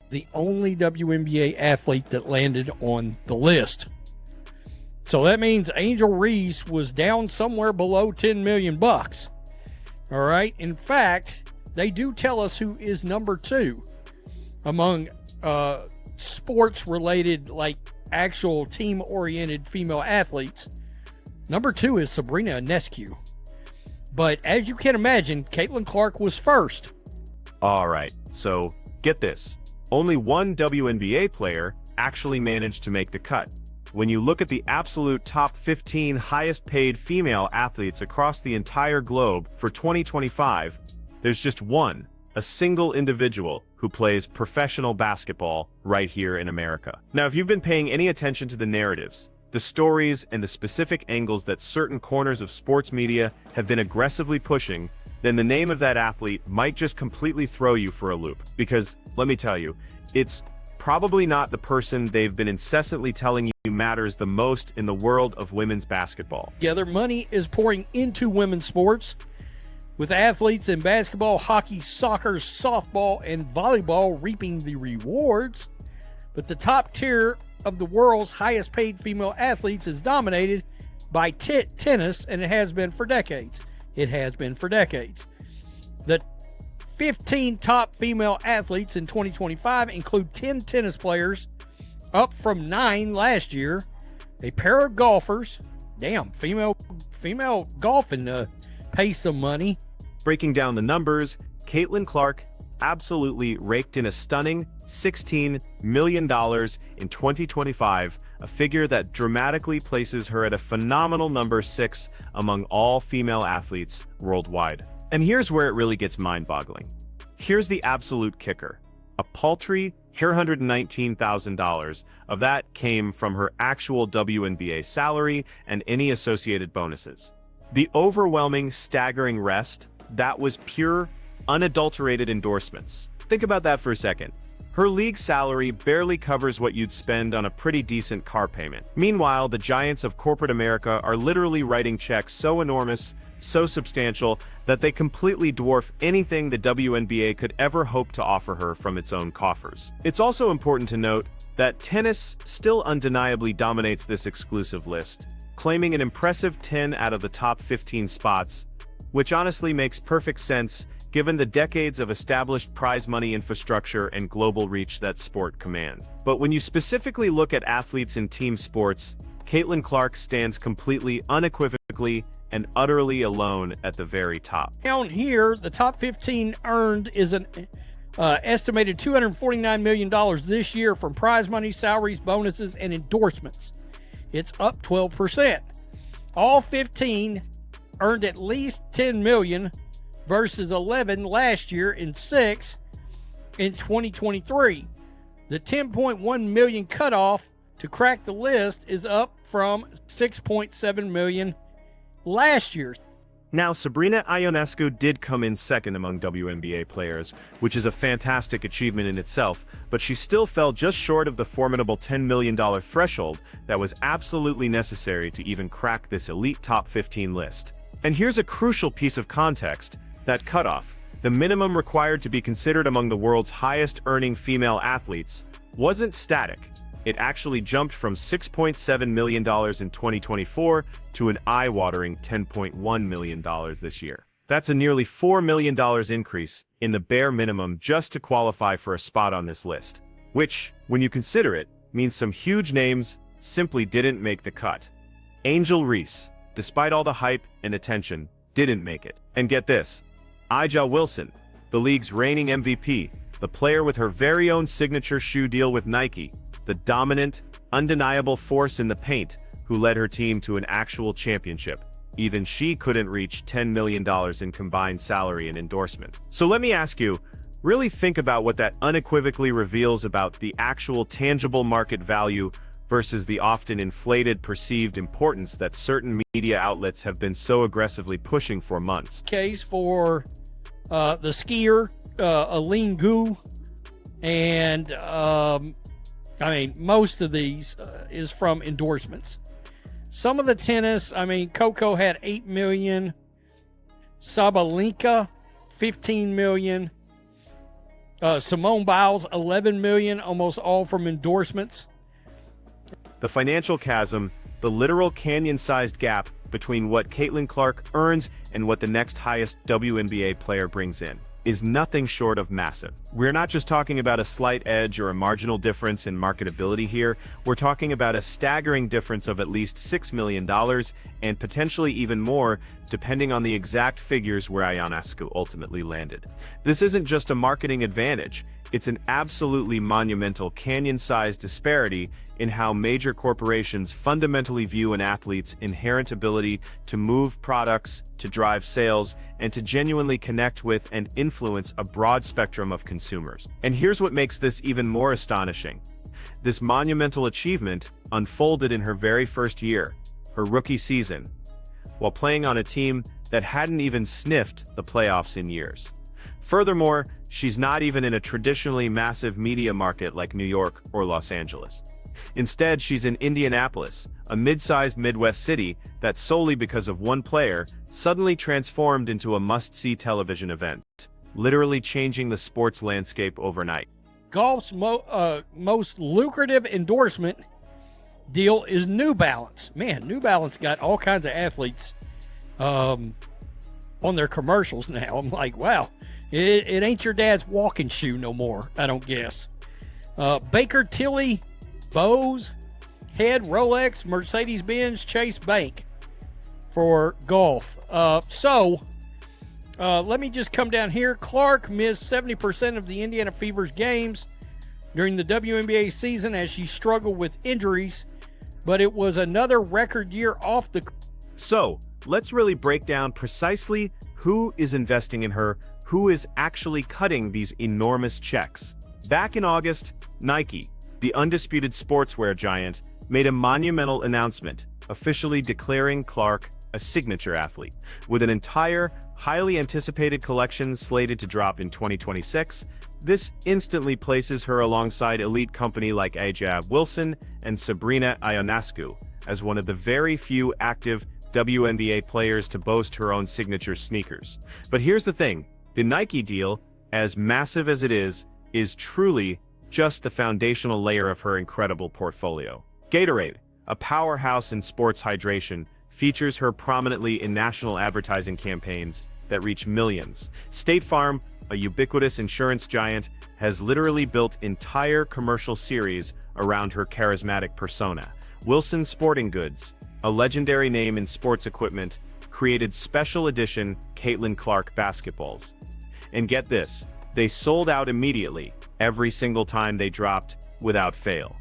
the only WNBA athlete that landed on the list. So that means Angel Reese was down somewhere below 10 million bucks. All right. In fact, they do tell us who is number 2 among sports related, like actual team oriented female athletes. Number 2 is Sabrina Ionescu. But as you can imagine, Caitlin Clark was first. All right, so get this. Only one WNBA player actually managed to make the cut. When you look at the absolute top 15 highest paid female athletes across the entire globe for 2025, there's just one, a single individual who plays professional basketball right here in America. Now, if you've been paying any attention to the narratives, the stories, and the specific angles that certain corners of sports media have been aggressively pushing, then the name of that athlete might just completely throw you for a loop. Because, let me tell you, it's probably not the person they've been incessantly telling you matters the most in the world of women's basketball. Together, money is pouring into women's sports, with athletes in basketball, hockey, soccer, softball, and volleyball reaping the rewards. But the top tier of the world's highest paid female athletes is dominated by tennis, and it has been for decades. The 15 top female athletes in 2025 include 10 tennis players, up from 9 last year, a pair of golfers. Damn, female golfing pays some money. Breaking down the numbers, Caitlin Clark absolutely raked in a stunning $16 million in 2025, a figure that dramatically places her at a phenomenal number 6 among all female athletes worldwide. And here's where it really gets mind-boggling. Here's the absolute kicker. A paltry $419,000 of that came from her actual WNBA salary and any associated bonuses. The overwhelming, staggering rest, that was pure, unadulterated endorsements. Think about that for a second. Her league salary barely covers what you'd spend on a pretty decent car payment. Meanwhile, the giants of corporate America are literally writing checks so enormous, so substantial, that they completely dwarf anything the WNBA could ever hope to offer her from its own coffers. It's also important to note that tennis still undeniably dominates this exclusive list, claiming an impressive 10 out of the top 15 spots, which honestly makes perfect sense given the decades of established prize money infrastructure and global reach that sport commands. But when you specifically look at athletes in team sports, Caitlin Clark stands completely, unequivocally, and utterly alone at the very top. Down here, the top 15 earned is an estimated $249 million this year from prize money, salaries, bonuses, and endorsements. It's up 12%. All 15 earned at least $10 million versus 11 last year and 6 in 2023. The $10.1 million cutoff to crack the list is up from $6.7 million last year. Now, Sabrina Ionescu did come in second among WNBA players, which is a fantastic achievement in itself, but she still fell just short of the formidable $10 million threshold that was absolutely necessary to even crack this elite top 15 list. And here's a crucial piece of context: that cutoff, the minimum required to be considered among the world's highest-earning female athletes, wasn't static. It actually jumped from $6.7 million in 2024 to an eye-watering $10.1 million this year. That's a nearly $4 million increase in the bare minimum just to qualify for a spot on this list, which, when you consider it, means some huge names simply didn't make the cut. Angel Reese, despite all the hype and attention, didn't make it. And get this, A'ja Wilson, the league's reigning MVP, the player with her very own signature shoe deal with Nike, the dominant, undeniable force in the paint who led her team to an actual championship. Even she couldn't reach $10 million in combined salary and endorsements. So let me ask you, really think about what that unequivocally reveals about the actual tangible market value versus the often inflated perceived importance that certain media outlets have been so aggressively pushing for months. Case for the skier, Aline Gu, and most of these is from endorsements. Some of the tennis, Coco had $8 million, Sabalenka $15 million, Simone Biles, 11 million, almost all from endorsements. The financial chasm, the literal canyon-sized gap between what Caitlin Clark earns and what the next highest WNBA player brings in, is nothing short of massive. We're not just talking about a slight edge or a marginal difference in marketability here, we're talking about a staggering difference of at least $6 million and potentially even more, depending on the exact figures where Ionescu ultimately landed. This isn't just a marketing advantage, it's an absolutely monumental canyon-sized disparity in how major corporations fundamentally view an athlete's inherent ability to move products, to drive sales, and to genuinely connect with and influence a broad spectrum of consumers. And here's what makes this even more astonishing. This monumental achievement unfolded in her very first year, her rookie season, while playing on a team that hadn't even sniffed the playoffs in years. Furthermore, she's not even in a traditionally massive media market like New York or Los Angeles. Instead, she's in Indianapolis, a mid-sized Midwest city that solely because of one player suddenly transformed into a must-see television event, literally changing the sports landscape overnight. Golf's most lucrative endorsement deal is New Balance. Man, New Balance got all kinds of athletes on their commercials now. I'm like, wow, it ain't your dad's walking shoe no more, I don't guess. Baker Tilly, Bose, Head, Rolex, Mercedes-Benz, Chase Bank for golf. Let me just come down here. Clark missed 70% of the Indiana Fever's games during the WNBA season as she struggled with injuries, but it was another record year off the... So, let's really break down precisely who is investing in her, who is actually cutting these enormous checks. Back in August, Nike, the undisputed sportswear giant, made a monumental announcement, officially declaring Clark a signature athlete. With an entire, highly anticipated collection slated to drop in 2026, this instantly places her alongside elite company like A'ja Wilson and Sabrina Ionescu as one of the very few active WNBA players to boast her own signature sneakers. But here's the thing, the Nike deal, as massive as it is truly just the foundational layer of her incredible portfolio. Gatorade, a powerhouse in sports hydration, features her prominently in national advertising campaigns that reach millions. State Farm, a ubiquitous insurance giant, has literally built entire commercial series around her charismatic persona. Wilson Sporting Goods, a legendary name in sports equipment, created special edition Caitlin Clark basketballs. And get this, they sold out immediately, every single time they dropped, without fail.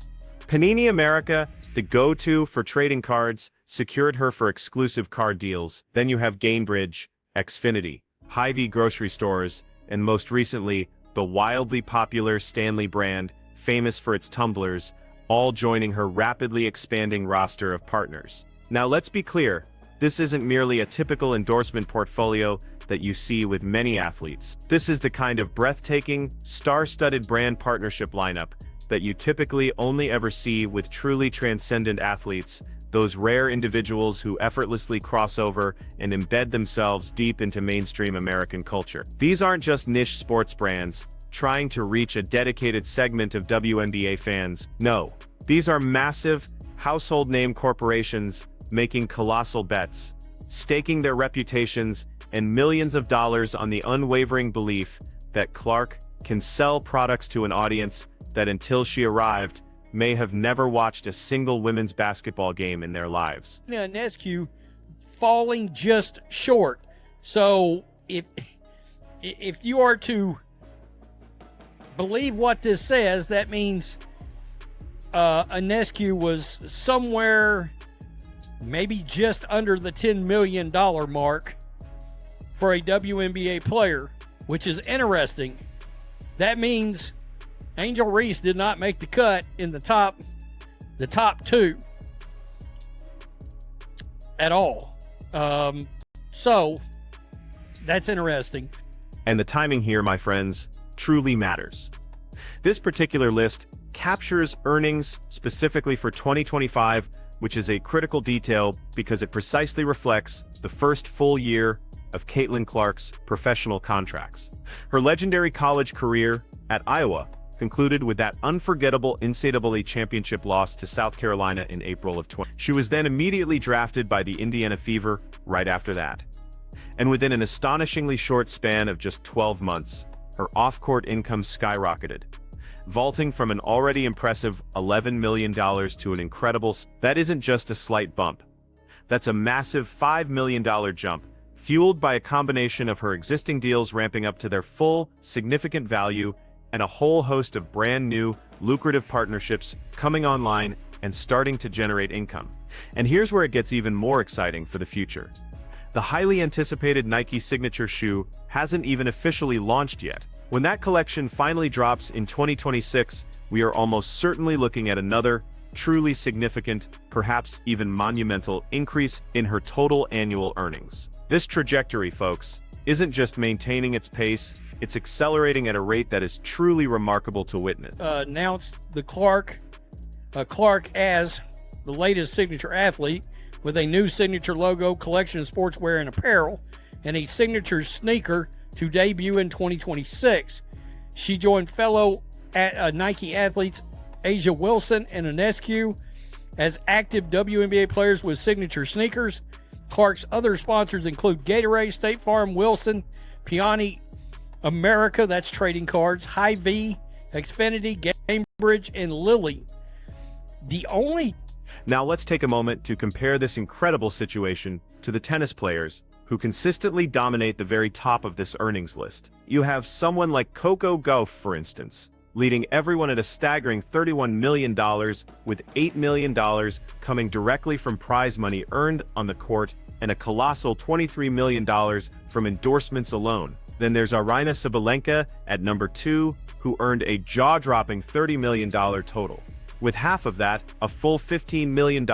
Panini America, the go-to for trading cards, secured her for exclusive card deals. Then you have Gainbridge, Xfinity, Hy-Vee grocery stores, and most recently, the wildly popular Stanley brand, famous for its tumblers, all joining her rapidly expanding roster of partners. Now let's be clear, this isn't merely a typical endorsement portfolio that you see with many athletes. This is the kind of breathtaking, star-studded brand partnership lineup that you typically only ever see with truly transcendent athletes, those rare individuals who effortlessly cross over and embed themselves deep into mainstream American culture. These aren't just niche sports brands trying to reach a dedicated segment of WNBA fans. No, these are massive, household name corporations making colossal bets, staking their reputations and millions of dollars on the unwavering belief that Clark can sell products to an audience that until she arrived may have never watched a single women's basketball game in their lives. Ionescu falling just short. So if you are to believe what this says, that means Ionescu was somewhere maybe just under the $10 million mark for a WNBA player, which is interesting. That means Angel Reese did not make the cut in the top two at all. So that's interesting. And the timing here, my friends, truly matters. This particular list captures earnings specifically for 2025, which is a critical detail because it precisely reflects the first full year of Caitlin Clark's professional contracts. Her legendary college career, at Iowa concluded with that unforgettable NCAA championship loss to South Carolina in April of 20. She was then immediately drafted by the Indiana Fever right after that. And within an astonishingly short span of just 12 months, her off-court income skyrocketed, vaulting from an already impressive $11 million to an incredible. That isn't just a slight bump. That's a massive $5 million jump, fueled by a combination of her existing deals ramping up to their full, significant value, and a whole host of brand new, lucrative partnerships coming online and starting to generate income. And here's where it gets even more exciting for the future. The highly anticipated Nike signature shoe hasn't even officially launched yet. When that collection finally drops in 2026, we are almost certainly looking at another, truly significant, perhaps even monumental increase in her total annual earnings. This trajectory, folks, isn't just maintaining its pace, it's accelerating at a rate that is truly remarkable to witness. Announced the Clark as the latest signature athlete with a new signature logo, collection of sportswear and apparel, and a signature sneaker to debut in 2026. She joined fellow Nike athletes Asia Wilson and Ionescu as active WNBA players with signature sneakers. Clark's other sponsors include Gatorade, State Farm, Wilson, Peony America, that's trading cards, Hy-Vee, Xfinity, Cambridge, and Lilly. Now let's take a moment to compare this incredible situation to the tennis players who consistently dominate the very top of this earnings list. You have someone like Coco Gauff, for instance, leading everyone at a staggering $31 million, with $8 million coming directly from prize money earned on the court and a colossal $23 million from endorsements alone. Then there's Aryna Sabalenka at number 2, who earned a jaw-dropping $30 million total, with half of that, a full $15 million,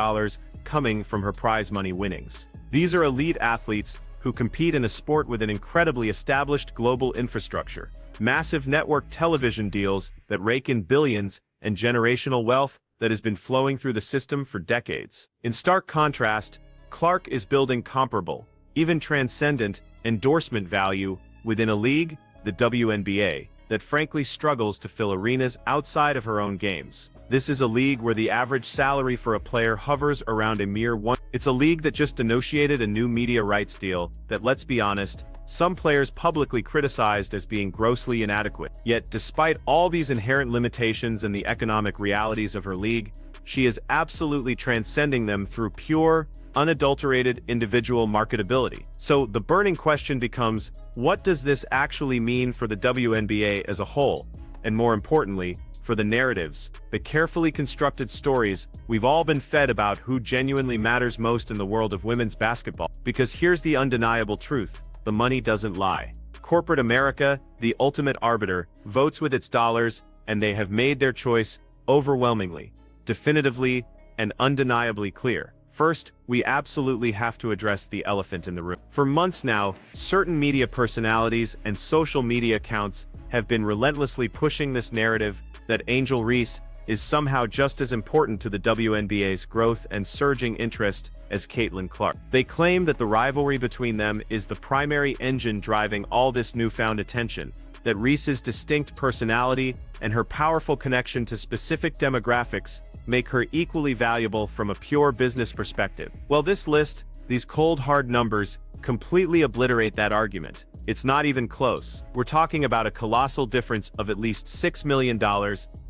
coming from her prize money winnings. These are elite athletes who compete in a sport with an incredibly established global infrastructure, massive network television deals that rake in billions, and generational wealth that has been flowing through the system for decades. In stark contrast, Clark is building comparable, even transcendent, endorsement value within a league, the WNBA, that frankly struggles to fill arenas outside of her own games. This is a league where the average salary for a player hovers around a mere one. It's a league that just negotiated a new media rights deal that, let's be honest, some players publicly criticized as being grossly inadequate. Yet, despite all these inherent limitations and the economic realities of her league, she is absolutely transcending them through pure, unadulterated individual marketability. So the burning question becomes, what does this actually mean for the WNBA as a whole? And more importantly, for the narratives, the carefully constructed stories we've all been fed about who genuinely matters most in the world of women's basketball. Because here's the undeniable truth: the money doesn't lie. Corporate America, the ultimate arbiter, votes with its dollars, and they have made their choice overwhelmingly, definitively, and undeniably clear. First, we absolutely have to address the elephant in the room. For months now, certain media personalities and social media accounts have been relentlessly pushing this narrative that Angel Reese is somehow just as important to the WNBA's growth and surging interest as Caitlin Clark. They claim that the rivalry between them is the primary engine driving all this newfound attention, that Reese's distinct personality and her powerful connection to specific demographics make her equally valuable from a pure business perspective. Well, this list, these cold hard numbers, completely obliterate that argument. It's not even close. We're talking about a colossal difference of at least $6 million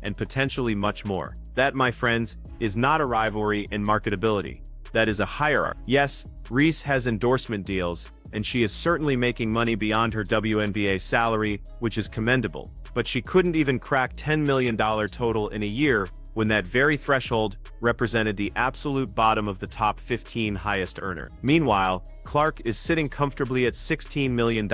and potentially much more. That, my friends, is not a rivalry in marketability. That is a hierarchy. Yes, Reese has endorsement deals, and she is certainly making money beyond her WNBA salary, which is commendable. But she couldn't even crack $10 million total in a year when that very threshold represented the absolute bottom of the top 15 highest earner. Meanwhile, Clark is sitting comfortably at $16 million,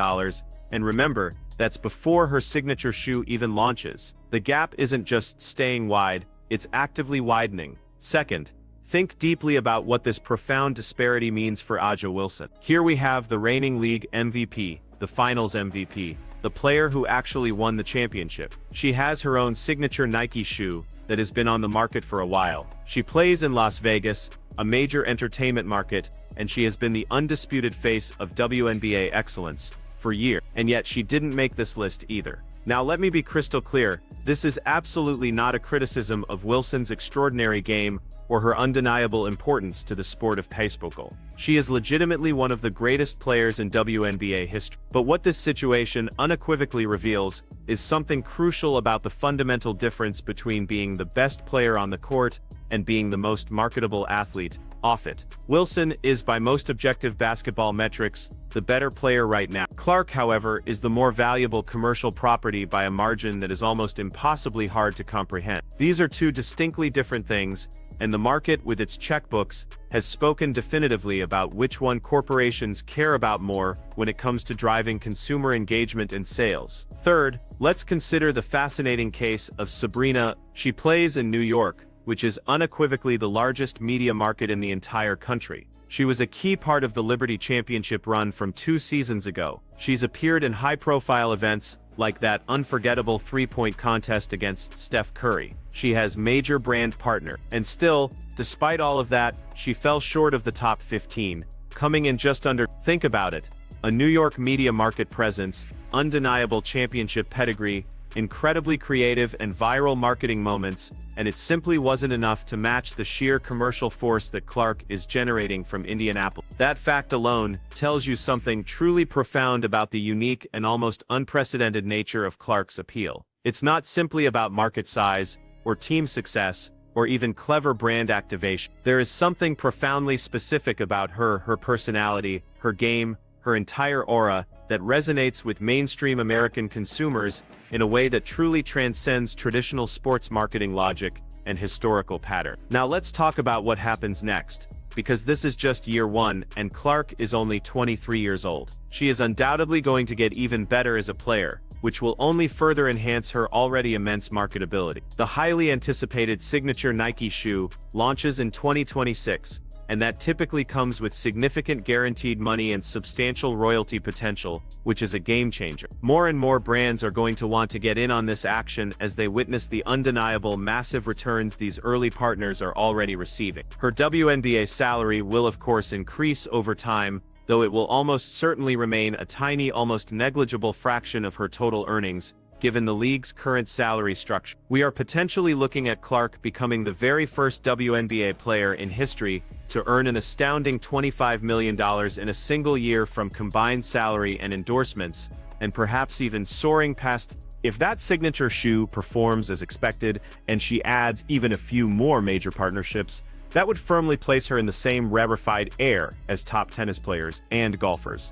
and remember, that's before her signature shoe even launches. The gap isn't just staying wide, it's actively widening. Second, think deeply about what this profound disparity means for Aja Wilson. Here we have the reigning league MVP, the finals MVP, the player who actually won the championship. She has her own signature Nike shoe that has been on the market for a while. She plays in Las Vegas, a major entertainment market, and she has been the undisputed face of WNBA excellence for years. And yet she didn't make this list either. Now let me be crystal clear, this is absolutely not a criticism of Wilson's extraordinary game or her undeniable importance to the sport of baseball. She is legitimately one of the greatest players in WNBA history. But what this situation unequivocally reveals is something crucial about the fundamental difference between being the best player on the court and being the most marketable athlete off it. Wilson is, by most objective basketball metrics, the better player right now. Clark, however, is the more valuable commercial property by a margin that is almost impossibly hard to comprehend. These are two distinctly different things, and the market, with its checkbooks, has spoken definitively about which one corporations care about more when it comes to driving consumer engagement and sales. Third, let's consider the fascinating case of Sabrina. She plays in New York, which is unequivocally the largest media market in the entire country. She was a key part of the Liberty Championship run from 2 seasons ago. She's appeared in high-profile events like that unforgettable three-point contest against Steph Curry. She has major brand partner. And still, despite all of that, she fell short of the top 15, coming in just under. Think about it. A New York media market presence, undeniable championship pedigree, incredibly creative and viral marketing moments, and it simply wasn't enough to match the sheer commercial force that Clark is generating from Indianapolis. That fact alone tells you something truly profound about the unique and almost unprecedented nature of Clark's appeal. It's not simply about market size, or team success, or even clever brand activation. There is something profoundly specific about her personality, her game, her entire aura, that resonates with mainstream American consumers in a way that truly transcends traditional sports marketing logic and historical pattern. Now let's talk about what happens next, because this is just year one and Clark is only 23 years old. She is undoubtedly going to get even better as a player, which will only further enhance her already immense marketability. The highly anticipated signature Nike shoe launches in 2026, and that typically comes with significant guaranteed money and substantial royalty potential, which is a game changer. More and more brands are going to want to get in on this action as they witness the undeniable massive returns these early partners are already receiving. Her WNBA salary will of course increase over time, though it will almost certainly remain a tiny, almost negligible fraction of her total earnings, given the league's current salary structure. We are potentially looking at Clark becoming the very first WNBA player in history to earn an astounding $25 million in a single year from combined salary and endorsements, and perhaps even soaring past. If that signature shoe performs as expected, and she adds even a few more major partnerships, that would firmly place her in the same rarefied air as top tennis players and golfers,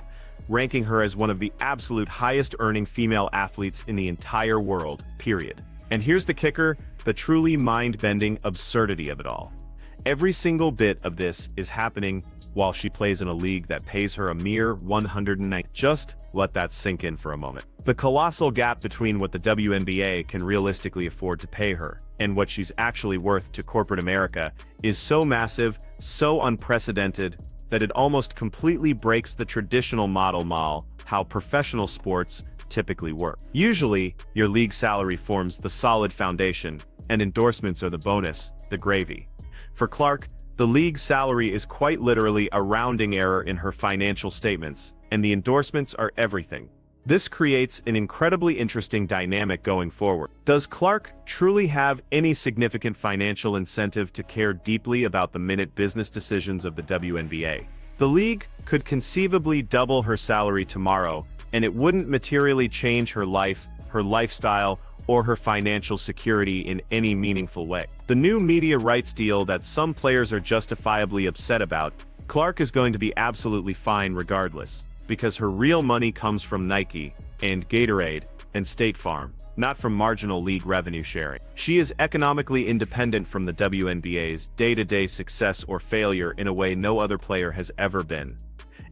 ranking her as one of the absolute highest-earning female athletes in the entire world, period. And here's the kicker, the truly mind-bending absurdity of it all. Every single bit of this is happening while she plays in a league that pays her a mere $109. Just let that sink in for a moment. The colossal gap between what the WNBA can realistically afford to pay her and what she's actually worth to corporate America is so massive, so unprecedented, that it almost completely breaks the traditional model how professional sports typically work. Usually, your league salary forms the solid foundation, and endorsements are the bonus, the gravy. For Clark, the league salary is quite literally a rounding error in her financial statements, and the endorsements are everything. This creates an incredibly interesting dynamic going forward. Does Clark truly have any significant financial incentive to care deeply about the minute business decisions of the WNBA? The league could conceivably double her salary tomorrow, and it wouldn't materially change her life, her lifestyle, or her financial security in any meaningful way. The new media rights deal that some players are justifiably upset about, Clark is going to be absolutely fine regardless, because her real money comes from Nike, and Gatorade, and State Farm, not from marginal league revenue sharing. She is economically independent from the WNBA's day-to-day success or failure in a way no other player has ever been.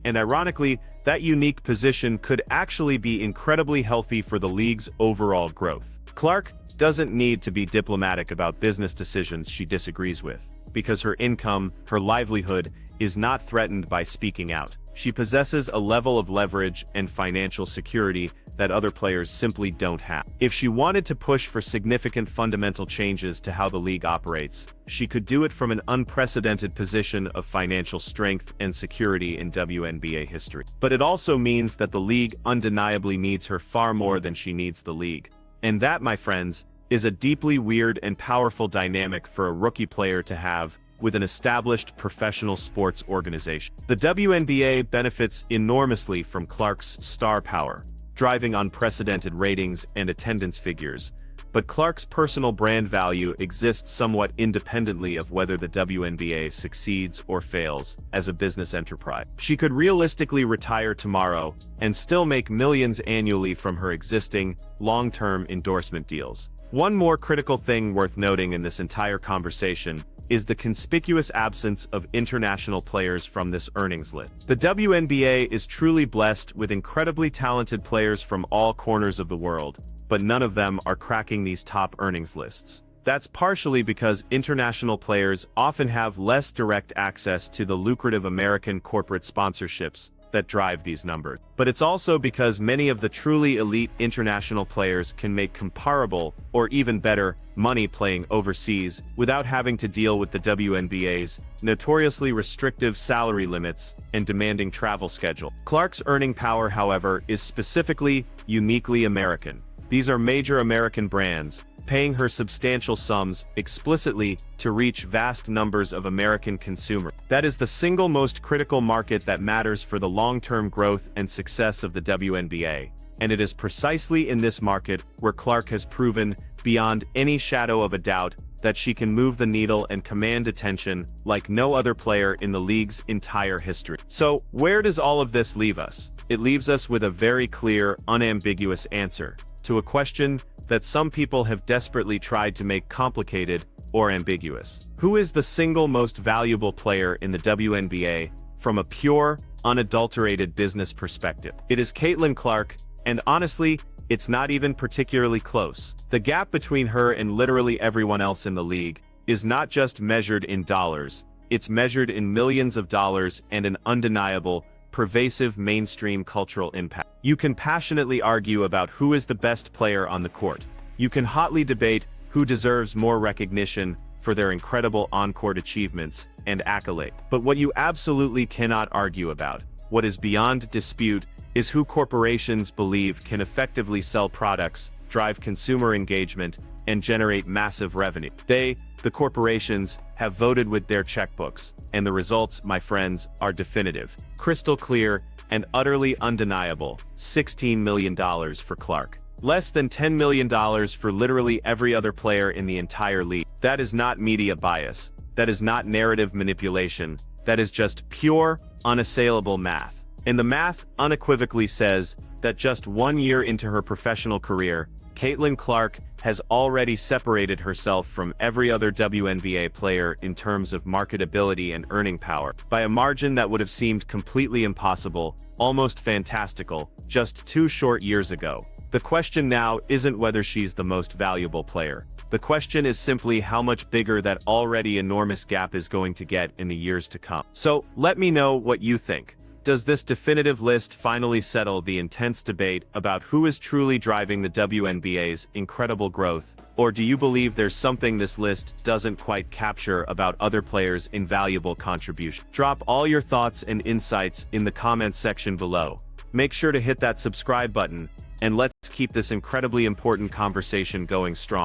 And ironically, that unique position could actually be incredibly healthy for the league's overall growth. Clark doesn't need to be diplomatic about business decisions she disagrees with, because her income, her livelihood, is not threatened by speaking out. She possesses a level of leverage and financial security that other players simply don't have. If she wanted to push for significant fundamental changes to how the league operates, she could do it from an unprecedented position of financial strength and security in WNBA history. But it also means that the league undeniably needs her far more than she needs the league. And that, my friends, is a deeply weird and powerful dynamic for a rookie player to have with an established professional sports organization. The WNBA benefits enormously from Clarke's star power, driving unprecedented ratings and attendance figures, but Clarke's personal brand value exists somewhat independently of whether the WNBA succeeds or fails as a business enterprise. She could realistically retire tomorrow and still make millions annually from her existing, long-term endorsement deals. One more critical thing worth noting in this entire conversation is the conspicuous absence of international players from this earnings list. The WNBA is truly blessed with incredibly talented players from all corners of the world, but none of them are cracking these top earnings lists. That's partially because international players often have less direct access to the lucrative American corporate sponsorships that drive these numbers. But it's also because many of the truly elite international players can make comparable, or even better, money playing overseas without having to deal with the WNBA's notoriously restrictive salary limits and demanding travel schedule. Clarke's earning power, however, is specifically, uniquely American. These are major American brands, paying her substantial sums explicitly to reach vast numbers of American consumers. That is the single most critical market that matters for the long-term growth and success of the WNBA, and it is precisely in this market where Clarke has proven, beyond any shadow of a doubt, that she can move the needle and command attention like no other player in the league's entire history. So, where does all of this leave us? It leaves us with a very clear, unambiguous answer to a question that some people have desperately tried to make complicated or ambiguous. Who is the single most valuable player in the WNBA from a pure, unadulterated business perspective? It is Caitlin Clarke, and honestly, it's not even particularly close. The gap between her and literally everyone else in the league is not just measured in dollars, it's measured in millions of dollars and an undeniable, pervasive mainstream cultural impact. You can passionately argue about who is the best player on the court. You can hotly debate who deserves more recognition for their incredible on-court achievements and accolades. But what you absolutely cannot argue about, what is beyond dispute, is who corporations believe can effectively sell products, drive consumer engagement, and generate massive revenue. They, the corporations, have voted with their checkbooks, and the results, my friends, are definitive, crystal clear, and utterly undeniable. $16 million for Clarke. Less than $10 million for literally every other player in the entire league. That is not media bias. That is not narrative manipulation. That is just pure, unassailable math. And the math unequivocally says that just 1 year into her professional career, Caitlin Clarke has already separated herself from every other WNBA player in terms of marketability and earning power, by a margin that would have seemed completely impossible, almost fantastical, just 2 short years ago. The question now isn't whether she's the most valuable player. The question is simply how much bigger that already enormous gap is going to get in the years to come. So, let me know what you think. Does this definitive list finally settle the intense debate about who is truly driving the WNBA's incredible growth? Or do you believe there's something this list doesn't quite capture about other players' invaluable contribution? Drop all your thoughts and insights in the comments section below. Make sure to hit that subscribe button, and let's keep this incredibly important conversation going strong.